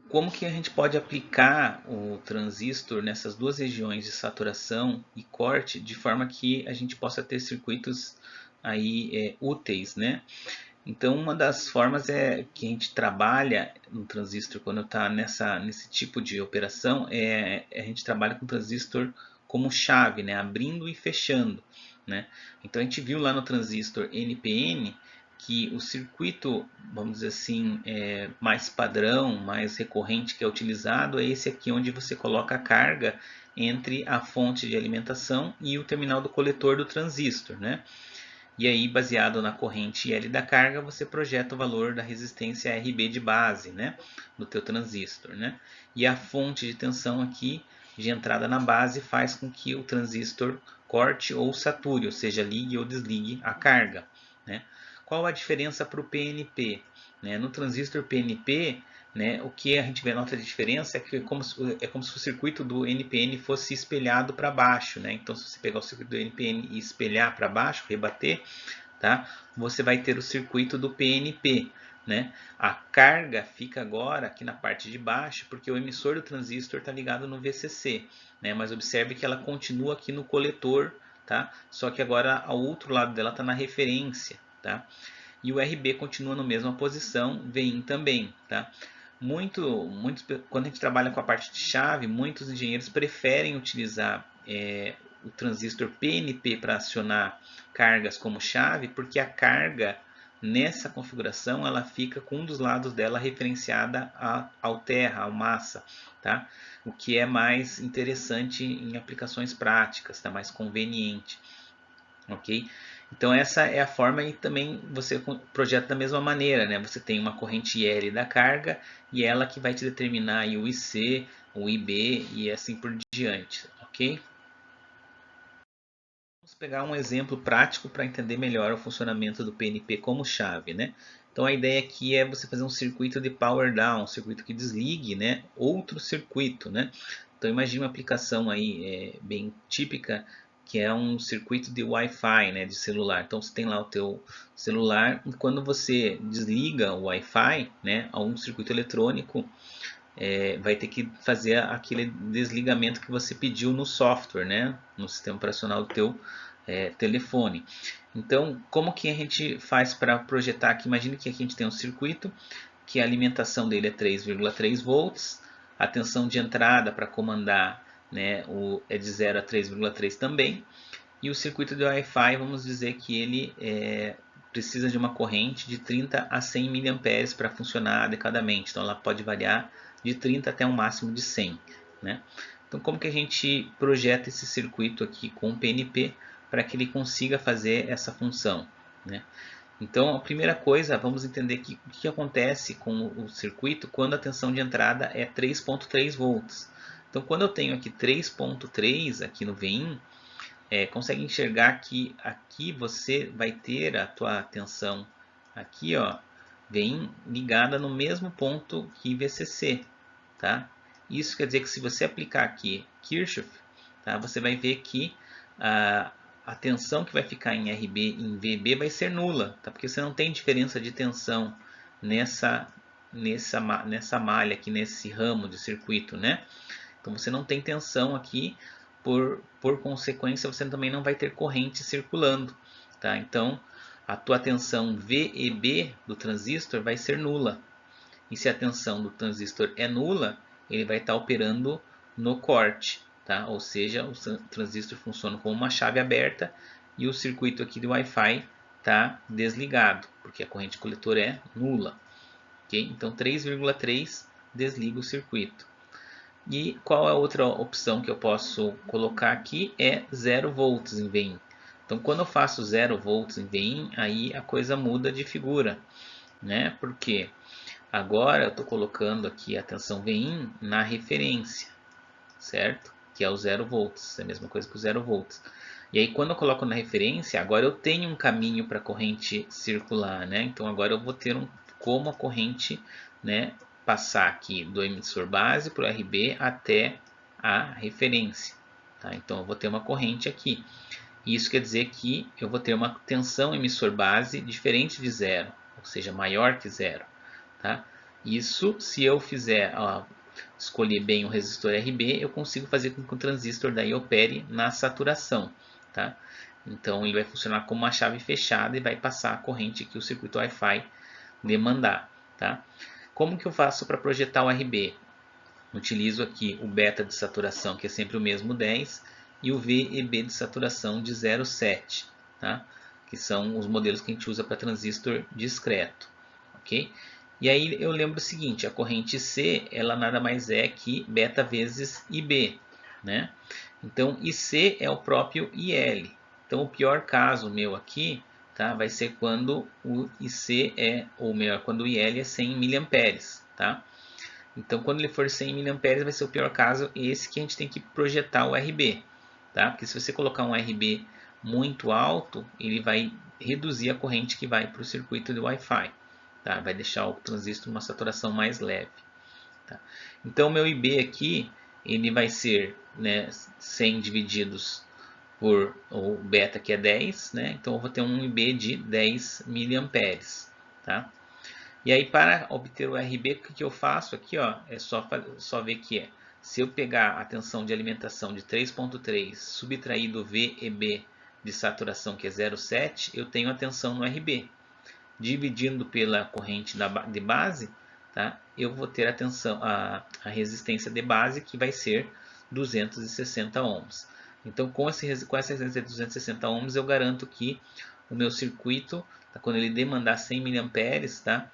Como que a gente pode aplicar o transistor nessas duas regiões de saturação e corte de forma que a gente possa ter circuitos aí úteis, né? Então, uma das formas que a gente trabalha no transistor quando está nesse tipo de operação a gente trabalha com o transistor como chave, né? Abrindo e fechando, né? Então, a gente viu lá no transistor NPN que o circuito, vamos dizer assim, mais padrão, mais recorrente que é utilizado é esse aqui, onde você coloca a carga entre a fonte de alimentação e o terminal do coletor do transistor, né? E aí, baseado na corrente L da carga, você projeta o valor da resistência RB de base, né, do teu transistor, né? E a fonte de tensão aqui, de entrada na base, faz com que o transistor corte ou sature, ou seja, ligue ou desligue a carga, né? Qual a diferença para o PNP? Né? No transistor PNP, né, o que a gente vê a nota de diferença é que é como se o circuito do NPN fosse espelhado para baixo, né? Então, se você pegar o circuito do NPN e espelhar para baixo, rebater, tá? Você vai ter o circuito do PNP, né? A carga fica agora aqui na parte de baixo, porque o emissor do transistor está ligado no VCC, né? Mas observe que ela continua aqui no coletor, tá? Só que agora ao outro lado dela está na referência, tá? E o RB continua na mesma posição, VIN também, tá? Quando a gente trabalha com a parte de chave, muitos engenheiros preferem utilizar o transistor PNP para acionar cargas como chave, porque a carga nessa configuração ela fica com um dos lados dela referenciada ao terra, ao massa, tá? O que é mais interessante em aplicações práticas, tá? Mais conveniente, ok? Então essa é a forma, e também você projeta da mesma maneira, né? Você tem uma corrente L da carga e ela que vai te determinar aí o IC, o IB e assim por diante, ok? Vamos pegar um exemplo prático para entender melhor o funcionamento do PNP como chave, né? Então a ideia aqui é você fazer um circuito de power down, um circuito que desligue, né, outro circuito, né? Então imagine uma aplicação aí bem típica, que é um circuito de Wi-Fi, né, de celular. Então você tem lá o teu celular e quando você desliga o Wi-Fi, né, a um circuito eletrônico, vai ter que fazer aquele desligamento que você pediu no software, né, no sistema operacional do teu telefone. Então, como que a gente faz para projetar aqui? Imagine que aqui a gente tem um circuito que a alimentação dele é 3,3 volts, a tensão de entrada para comandar, né, é de 0 a 3,3 também, e o circuito de Wi-Fi, vamos dizer que ele precisa de uma corrente de 30 a 100 mA para funcionar adequadamente. Então ela pode variar de 30 até um máximo de 100. Né? Então como que a gente projeta esse circuito aqui com o PNP para que ele consiga fazer essa função? Né? Então a primeira coisa, vamos entender o que acontece com o circuito quando a tensão de entrada é 3,3 volts. Então quando eu tenho aqui 3,3 aqui no VIN, consegue enxergar que aqui você vai ter a tua tensão aqui, ó, vem ligada no mesmo ponto que VCC, tá? Isso quer dizer que se você aplicar aqui Kirchhoff, tá, você vai ver que a tensão que vai ficar em RB e em VB vai ser nula, tá? Porque você não tem diferença de tensão nessa malha aqui, nesse ramo de circuito, né? Então você não tem tensão aqui, por consequência você também não vai ter corrente circulando, tá? Então a tua tensão VEB do transistor vai ser nula. E se a tensão do transistor é nula, ele vai estar operando no corte, tá? Ou seja, o transistor funciona como uma chave aberta e o circuito aqui do Wi-Fi está desligado, porque a corrente coletora é nula. Okay? Então 3,3 desliga o circuito. E qual é a outra opção que eu posso colocar aqui? É 0 volts em VIN. Então, quando eu faço 0 volts em VIN, aí a coisa muda de figura, né? Porque agora eu estou colocando aqui a tensão VIN na referência, certo? Que é o 0 volts, é a mesma coisa que o 0 volts. E aí, quando eu coloco na referência, agora eu tenho um caminho para a corrente circular, né? Então, agora eu vou ter como a corrente, né, passar aqui do emissor base para o RB até a referência. Tá? Então eu vou ter uma corrente aqui. Isso quer dizer que eu vou ter uma tensão emissor base diferente de zero, ou seja, maior que zero. Tá? Isso, se eu fizer, escolher bem o resistor RB, eu consigo fazer com que o transistor daí opere na saturação. Tá? Então ele vai funcionar como uma chave fechada e vai passar a corrente que o circuito Wi-Fi demandar. Tá? Como que eu faço para projetar o RB? Utilizo aqui o beta de saturação, que é sempre o mesmo 10, e o VEB de saturação de 0,7. Tá? que são os modelos que a gente usa para transistor discreto, ok? E aí eu lembro o seguinte, a corrente C, ela nada mais é que beta vezes IB, né? Então, IC é o próprio IL. Então, o pior caso meu aqui, tá, vai ser quando o IC ou melhor, quando o IL é 100 mA, tá? Então, quando ele for 100 mA, vai ser o pior caso, esse que a gente tem que projetar o RB, tá? Porque se você colocar um RB muito alto, ele vai reduzir a corrente que vai para o circuito de Wi-Fi, tá? Vai deixar o transistor uma saturação mais leve, tá? Então, meu IB aqui, ele vai ser, né, 100 divididos por o beta, que é 10, né? Então, eu vou ter um IB de 10 mA, tá? E aí, para obter o RB, o que eu faço aqui, ó, é só ver que se eu pegar a tensão de alimentação de 3.3, subtrair do VEB de saturação, que é 0,7, eu tenho a tensão no RB. Dividindo pela corrente de base, tá, eu vou ter a resistência de base, que vai ser 260 ohms. Então, com essa resistência de 260 ohms, eu garanto que o meu circuito, tá, quando ele demandar 100 mA, tá,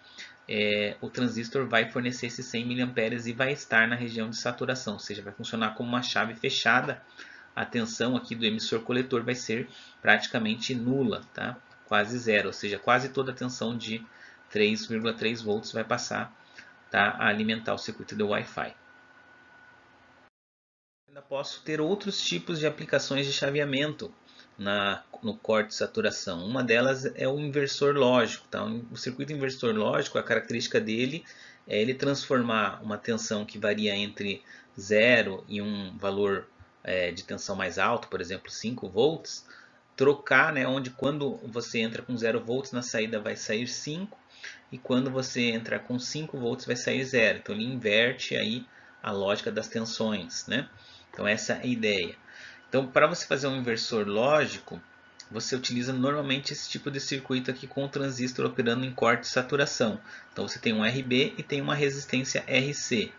o transistor vai fornecer esses 100 mA e vai estar na região de saturação, ou seja, vai funcionar como uma chave fechada. A tensão aqui do emissor coletor vai ser praticamente nula, tá? Quase zero, ou seja, quase toda a tensão de 3,3 volts vai passar, tá, a alimentar o circuito do Wi-Fi. Ainda posso ter outros tipos de aplicações de chaveamento no corte de saturação. Uma delas é o inversor lógico. Tá? O circuito inversor lógico, a característica dele é ele transformar uma tensão que varia entre 0 e um valor de tensão mais alto, por exemplo 5 volts, trocar, né, onde quando você entra com 0 volts na saída vai sair 5 e quando você entrar com 5 volts vai sair 0. Então ele inverte aí a lógica das tensões, né? Então essa é a ideia. Então, para você fazer um inversor lógico, você utiliza normalmente esse tipo de circuito aqui com o transistor operando em corte de saturação. Então você tem um RB e tem uma resistência RC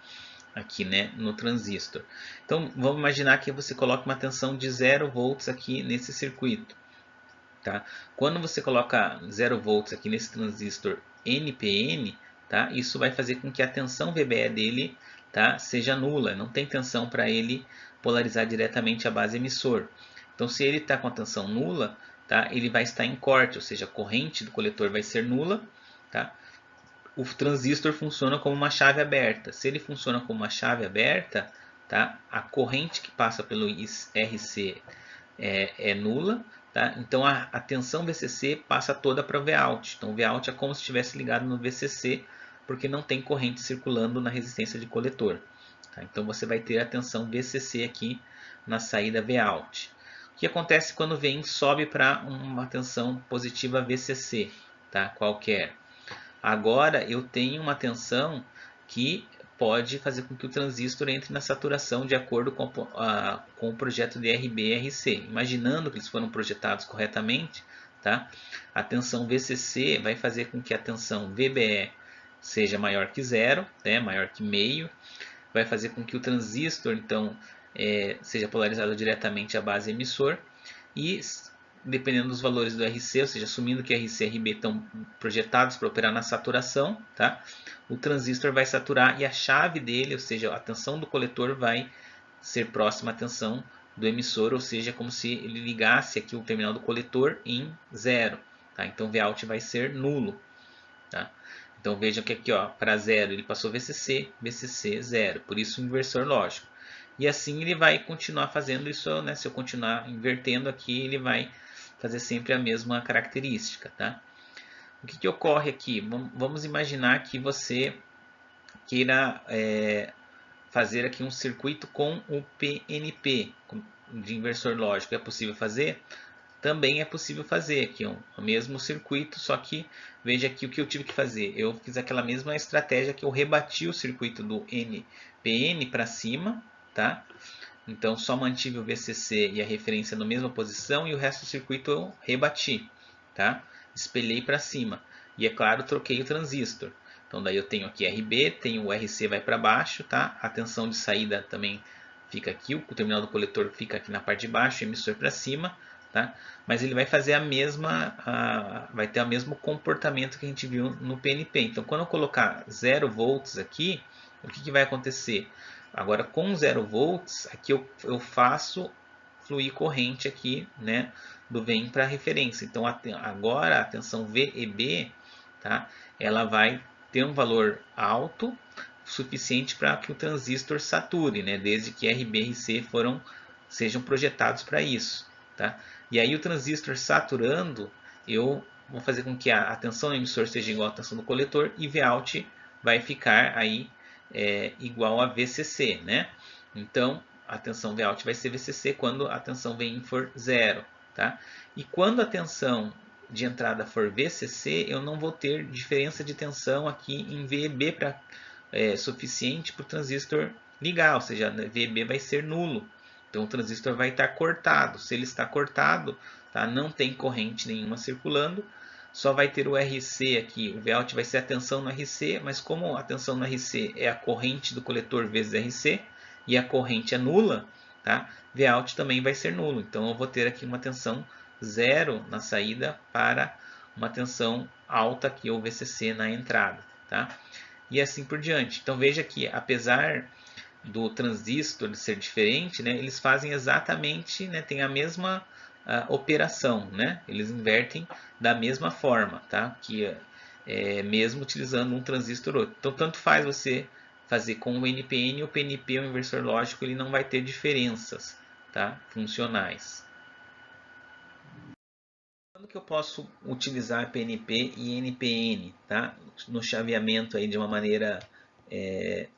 aqui, né, no transistor. Então vamos imaginar que você coloca uma tensão de 0 volts aqui nesse circuito. Tá? Quando você coloca 0 volts aqui nesse transistor NPN, tá? Isso vai fazer com que a tensão VBE dele, tá, seja nula. Não tem tensão para ele polarizar diretamente a base emissor. Então, se ele está com a tensão nula, tá, ele vai estar em corte, ou seja, a corrente do coletor vai ser nula. Tá? O transistor funciona como uma chave aberta. Se ele funciona como uma chave aberta, tá, a corrente que passa pelo RC é nula. Tá? Então a tensão VCC passa toda para o Vout. Então o Vout é como se estivesse ligado no VCC, porque não tem corrente circulando na resistência de coletor. Tá? Então você vai ter a tensão VCC aqui na saída Vout. O que acontece quando sobe para uma tensão positiva VCC, tá? Qualquer. Agora eu tenho uma tensão que pode fazer com que o transistor entre na saturação de acordo com o projeto de RB e RC. Imaginando que eles foram projetados corretamente, tá? A tensão VCC vai fazer com que a tensão VBE seja maior que zero, né? Maior que meio. Vai fazer com que o transistor então seja polarizado diretamente à base emissor e dependendo dos valores do RC, ou seja, assumindo que RC e RB estão projetados para operar na saturação, tá? O transistor vai saturar e a chave dele, ou seja, a tensão do coletor vai ser próxima à tensão do emissor, ou seja, como se ele ligasse aqui o terminal do coletor em zero. Tá? Então Vout vai ser nulo. Tá? Então vejam que aqui para zero ele passou VCC, VCC zero, por isso o inversor lógico. E assim ele vai continuar fazendo isso, né? Se eu continuar invertendo aqui, ele vai fazer sempre a mesma característica, tá? O que ocorre aqui? Vamos imaginar que você queira fazer aqui um circuito com o PNP de inversor lógico. É possível fazer? Também é possível fazer aqui o mesmo circuito, só que veja aqui o que eu tive que fazer. Eu fiz aquela mesma estratégia que eu rebati o circuito do NPN para cima, tá? Então só mantive o VCC e a referência na mesma posição e o resto do circuito eu rebati, tá? Espelhei para cima e é claro troquei o transistor. Então daí eu tenho aqui RB, tenho o RC vai para baixo, tá? A tensão de saída também fica aqui, o terminal do coletor fica aqui na parte de baixo, o emissor para cima, tá? Mas ele vai fazer vai ter o mesmo comportamento que a gente viu no PNP. Então, quando eu colocar 0 volts aqui, o que vai acontecer? Agora, com 0 volts, aqui eu faço fluir corrente aqui, né, do VIN para referência. Então, agora a tensão VEB, tá, ela vai ter um valor alto, suficiente para que o transistor sature, né, desde que RB e RC sejam projetados para isso. Tá? E aí o transistor saturando, eu vou fazer com que a tensão do emissor seja igual à tensão do coletor e Vout vai ficar aí igual a VCC, né? Então a tensão Vout vai ser VCC quando a tensão VIN for 0, tá? E quando a tensão de entrada for VCC, eu não vou ter diferença de tensão aqui em VEB suficiente para o transistor ligar, ou seja, VEB vai ser nulo. Então o transistor vai estar cortado. Se ele está cortado, tá? Não tem corrente nenhuma circulando, só vai ter o RC aqui. O Vout vai ser a tensão no RC, mas como a tensão no RC é a corrente do coletor vezes RC e a corrente é nula, tá? Vout também vai ser nulo. Então eu vou ter aqui uma tensão zero na saída para uma tensão alta aqui, ou VCC, na entrada, tá? E assim por diante. Então veja que apesar do transistor ser diferente, né, eles fazem exatamente, né, tem a mesma operação, né? Eles invertem da mesma forma, tá? Que mesmo utilizando um transistor ou outro. Então tanto faz você fazer com o NPN ou PNP, o inversor lógico, ele não vai ter diferenças, tá? Funcionais. Quando que eu posso utilizar PNP e NPN, tá? No chaveamento aí de uma maneira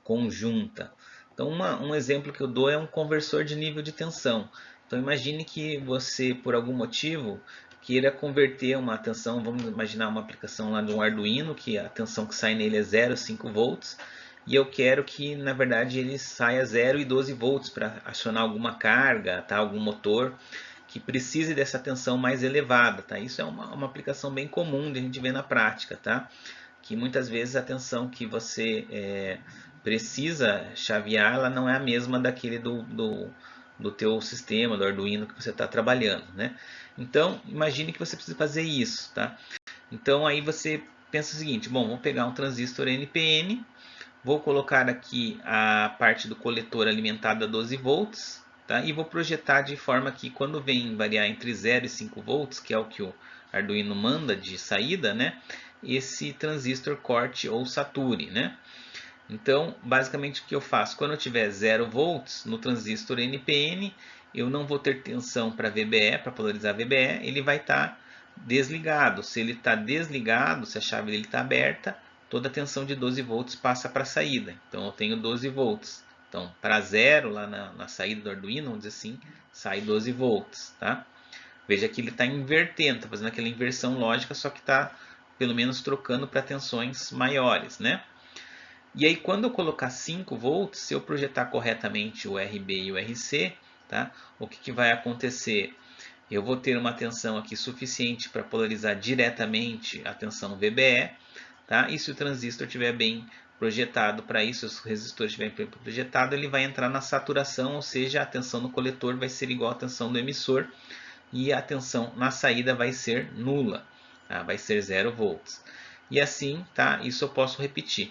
conjunta. Então, um exemplo que eu dou é um conversor de nível de tensão. Então, imagine que você, por algum motivo, queira converter uma tensão, vamos imaginar uma aplicação lá de um Arduino, que a tensão que sai nele é 0,5 volts, e eu quero que, na verdade, ele saia 0 e 12 volts para acionar alguma carga, tá? Algum motor que precise dessa tensão mais elevada, tá? Isso é uma aplicação bem comum de a gente ver na prática, tá? Que muitas vezes a tensão que você precisa chavear, ela não é a mesma daquele do teu sistema, do Arduino que você está trabalhando, né? Então, imagine que você precisa fazer isso, tá? Então, aí você pensa o seguinte, bom, vou pegar um transistor NPN, vou colocar aqui a parte do coletor alimentada a 12 volts, tá? E vou projetar de forma que quando vem variar entre 0 e 5 volts, que é o que o Arduino manda de saída, né? Esse transistor corte ou sature, né? Então, basicamente o que eu faço? Quando eu tiver 0 volts no transistor NPN, eu não vou ter tensão para VBE, para polarizar VBE, ele vai estar desligado. Se ele está desligado, se a chave dele está aberta, toda a tensão de 12 volts passa para a saída. Então eu tenho 12 volts. Então, para 0 lá na saída do Arduino, vamos dizer assim, sai 12 volts, tá? Veja que ele está invertendo, está fazendo aquela inversão lógica, só que está pelo menos trocando para tensões maiores, né? E aí quando eu colocar 5 volts, se eu projetar corretamente o RB e o RC, tá? O que vai acontecer? Eu vou ter uma tensão aqui suficiente para polarizar diretamente a tensão VBE, tá? E se o transistor estiver bem projetado para isso, se o resistor estiver bem projetado, ele vai entrar na saturação, ou seja, a tensão no coletor vai ser igual à tensão do emissor e a tensão na saída vai ser nula, tá? Vai ser 0 volts. E assim, tá? Isso eu posso repetir.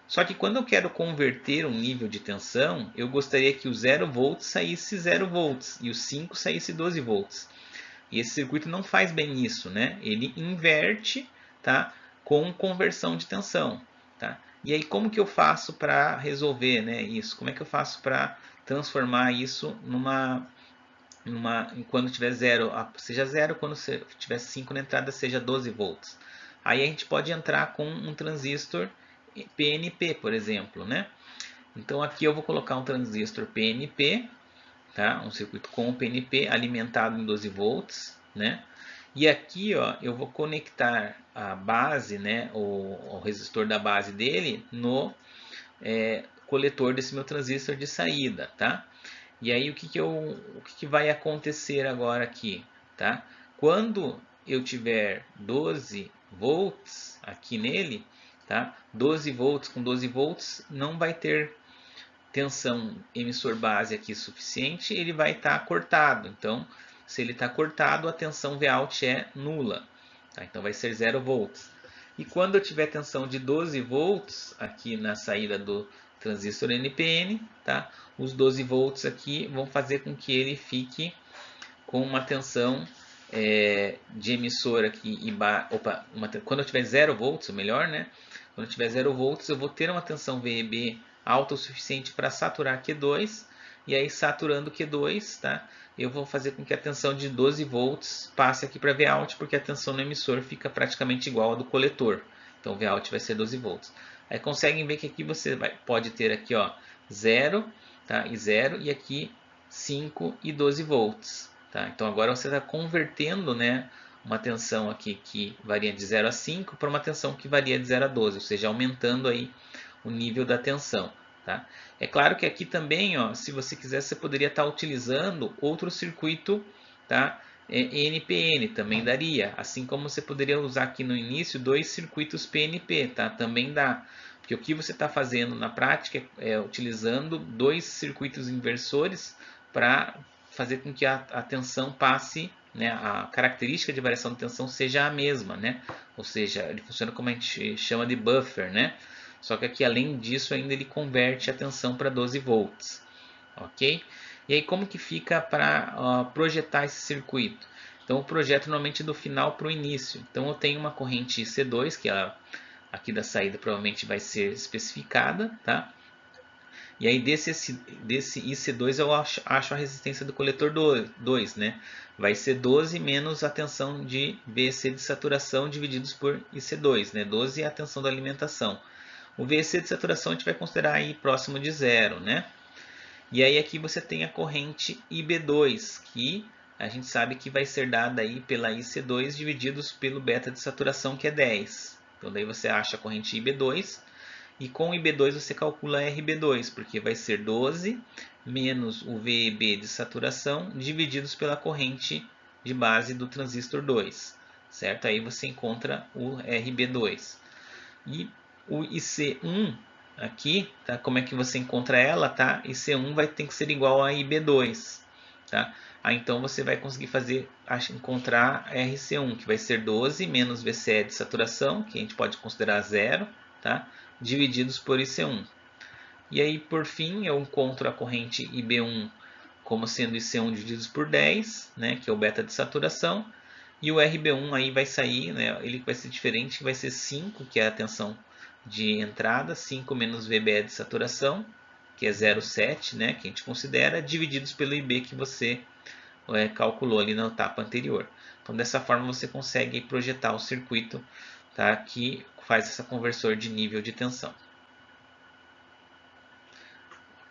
Só que quando eu quero converter um nível de tensão, eu gostaria que o 0 volts saísse 0 volts e o 5 saísse 12 volts. E esse circuito não faz bem isso, né? Ele inverte, tá? Com conversão de tensão, tá? E aí como que eu faço para resolver, né, isso? Como é que eu faço para transformar isso quando tiver 0, seja 0, quando tiver 5 na entrada seja 12 volts. Aí a gente pode entrar com um transistor PNP, por exemplo, né? Então aqui eu vou colocar um transistor PNP, tá? Um circuito com PNP alimentado em 12 volts, né? E aqui, ó, eu vou conectar a base, né, o resistor da base dele no coletor desse meu transistor de saída, tá? E aí o que vai acontecer agora aqui, tá? Quando eu tiver 12 volts aqui nele, tá? 12 volts com 12 volts não vai ter tensão emissor base aqui suficiente, ele vai estar cortado. Então Se ele está cortado, a tensão Vout é nula. Tá? Então vai ser 0 volts. E quando eu tiver tensão de 12 volts aqui na saída do transistor NPN, tá? Os 12 volts aqui vão fazer com que ele fique com uma tensão de emissor aqui quando eu tiver 0 volts, melhor, né? Quando eu tiver 0 volts, eu vou ter uma tensão VEB alta o suficiente para saturar Q2, e aí saturando Q2, tá? Eu vou fazer com que a tensão de 12 volts passe aqui para Vout, porque a tensão no emissor fica praticamente igual a do coletor. Então Vout vai ser 12 volts. Aí conseguem ver que aqui você pode ter aqui, ó, 0, tá? E 0, e aqui 5 e 12 volts. Tá? Então agora você está convertendo, né, uma tensão aqui que varia de 0 a 5 para uma tensão que varia de 0 a 12, ou seja, aumentando aí o nível da tensão. Tá? É claro que aqui também, ó, se você quiser, você poderia estar utilizando outro circuito, tá? NPN também daria, assim como você poderia usar aqui no início 2 circuitos PNP, tá? Também dá, porque o que você está fazendo na prática é utilizando 2 circuitos inversores para fazer com que a tensão passe, né, a característica de variação de tensão seja a mesma, né? Ou seja, ele funciona como a gente chama de buffer, né? Só que aqui, além disso, ainda ele converte a tensão para 12 volts, ok? E aí, como que fica para projetar esse circuito? Então, eu projeto normalmente do final para o início. Então, eu tenho uma corrente IC2, que ela, aqui da saída provavelmente vai ser especificada, tá? E aí desse IC2 eu acho a resistência do coletor 2, né? Vai ser 12 menos a tensão de VEC de saturação divididos por IC2, né? 12 é a tensão da alimentação. O VEC de saturação a gente vai considerar aí próximo de zero, né? E aí aqui você tem a corrente IB2, que a gente sabe que vai ser dada aí pela IC2 divididos pelo beta de saturação, que é 10. Então daí você acha a corrente IB2 e com o IB2 você calcula RB2, porque vai ser 12 menos o VEB de saturação divididos pela corrente de base do transistor 2, certo? Aí você encontra o RB2. E o IC1 aqui, tá? Como é que você encontra ela, tá? IC1 vai ter que ser igual a IB2, tá? Aí então você vai conseguir encontrar RC1, que vai ser 12 menos VCE de saturação, que a gente pode considerar zero, tá? Divididos por IC1. E aí, por fim, eu encontro a corrente IB1 como sendo IC1 divididos por 10, né, que é o beta de saturação. E o RB1 aí vai sair, né, ele vai ser diferente, vai ser 5, que é a tensão de entrada, 5 menos VBE de saturação, que é 0,7, né, que a gente considera, divididos pelo IB que você calculou ali na etapa anterior. Então, dessa forma, você consegue projetar o circuito, tá, que faz essa conversor de nível de tensão.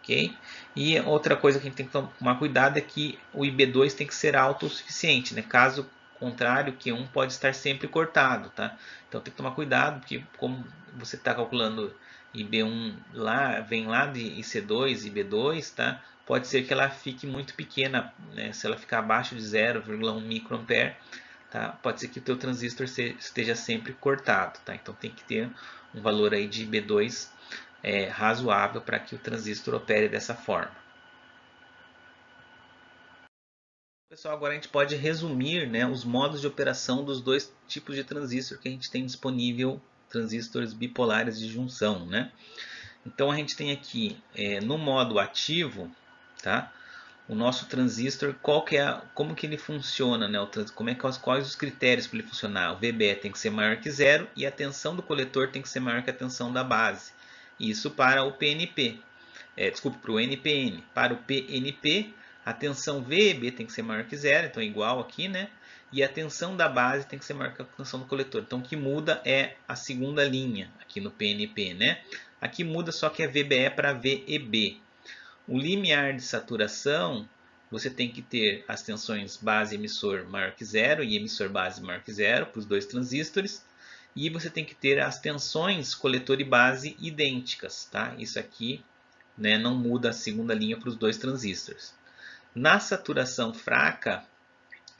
Okay? E outra coisa que a gente tem que tomar cuidado é que o IB2 tem que ser autossuficiente, né? Caso contrário, Q1 pode estar sempre cortado, tá? Então tem que tomar cuidado, porque como você está calculando IB1 lá, vem lá de IC2, IB2, tá? Pode ser que ela fique muito pequena, né? Se ela ficar abaixo de 0,1 microampere, tá? Pode ser que o teu transistor esteja sempre cortado, tá? Então tem que ter um valor aí de IB2 razoável para que o transistor opere dessa forma. Pessoal, agora a gente pode resumir, né, os modos de operação dos dois tipos de transistor que a gente tem disponível, transistores bipolares de junção, né? Então a gente tem aqui no modo ativo, tá? O nosso transistor, como que ele funciona, né? Quais os critérios para ele funcionar? O VBE tem que ser maior que zero e a tensão do coletor tem que ser maior que a tensão da base. Isso para o PNP. Para o NPN. Para o PNP, a tensão VEB tem que ser maior que zero, então é igual aqui, né? E a tensão da base tem que ser maior que a tensão do coletor. Então o que muda é a segunda linha aqui no PNP, né? Aqui muda só que é VBE para VEB. O limiar de saturação, você tem que ter as tensões base emissor maior que zero e emissor base maior que zero para os dois transistores. E você tem que ter as tensões coletor e base idênticas, tá? Isso aqui, né, não muda a segunda linha para os dois transistores. Na saturação fraca,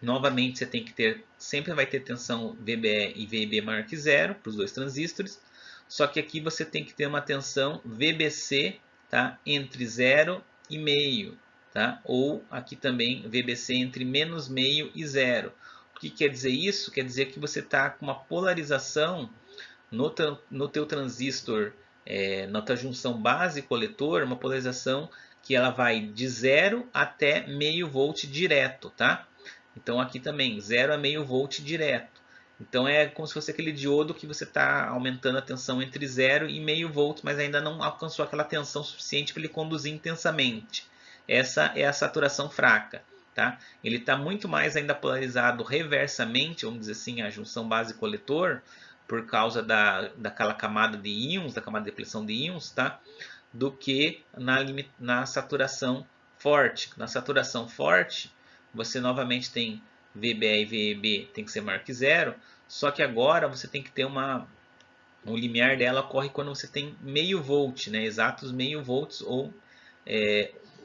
novamente você tem que ter, sempre vai ter tensão VBE e VEB maior que zero para os dois transistores. Só que aqui você tem que ter uma tensão VBC, tá, entre 0,5 tá? Ou aqui também VBC entre menos meio e zero. O que quer dizer isso? Quer dizer que você está com uma polarização no teu transistor, na tua junção base coletor, uma polarização que ela vai de 0 até meio volt direto, tá? Então aqui também 0 a meio volt direto. Então é como se fosse aquele diodo que você está aumentando a tensão entre 0 e meio volt, mas ainda não alcançou aquela tensão suficiente para ele conduzir intensamente. Essa é a saturação fraca. Tá? Ele está muito mais ainda polarizado reversamente, vamos dizer assim, a junção base-coletor, por causa daquela camada de íons, da camada de depleção de íons, tá? Do que na saturação forte. Na saturação forte, você novamente tem VBE e VEB tem que ser maior que zero, só que agora você tem que ter o limiar dela ocorre quando você tem meio volt, né? Exatos meio volts ou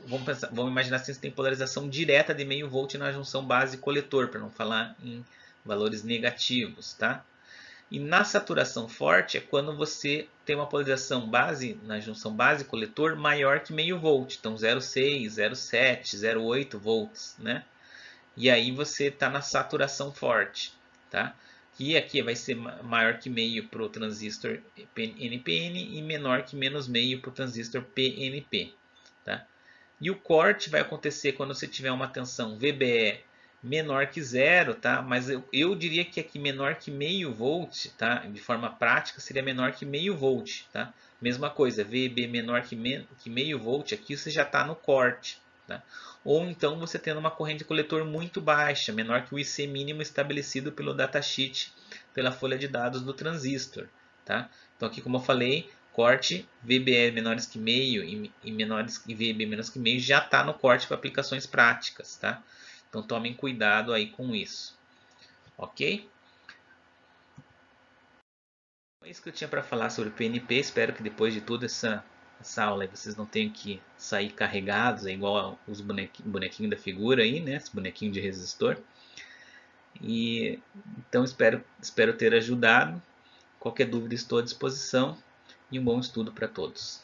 vamos imaginar assim, você tem polarização direta de meio volt na junção base coletor, para não falar em valores negativos, tá? E na saturação forte é quando você tem uma polarização base na junção base coletor maior que meio volt, então 0,6, 0,7, 0,8 volts, né? E aí você está na saturação forte, tá? E aqui vai ser maior que meio para o transistor NPN e menor que menos meio para o transistor PNP, tá? E o corte vai acontecer quando você tiver uma tensão VBE menor que zero, tá? Mas eu diria que aqui menor que meio volt, tá? De forma prática seria menor que meio volt, tá? Mesma coisa, VB menor que meio volt, aqui você já está no corte, tá? Ou então você tendo uma corrente de coletor muito baixa, menor que o IC mínimo estabelecido pelo datasheet, pela folha de dados do transistor, tá? Então aqui, como eu falei, corte VBE menores que meio e VB menores que meio já está no corte para aplicações práticas, tá? Então tomem cuidado aí com isso, ok? É isso que eu tinha para falar sobre PNP. Espero que depois de toda essa aula aí, vocês não tenham que sair carregados, igual os bonequinhos da figura aí, né? Esse bonequinho de resistor. E então espero ter ajudado. Qualquer dúvida estou à disposição e um bom estudo para todos.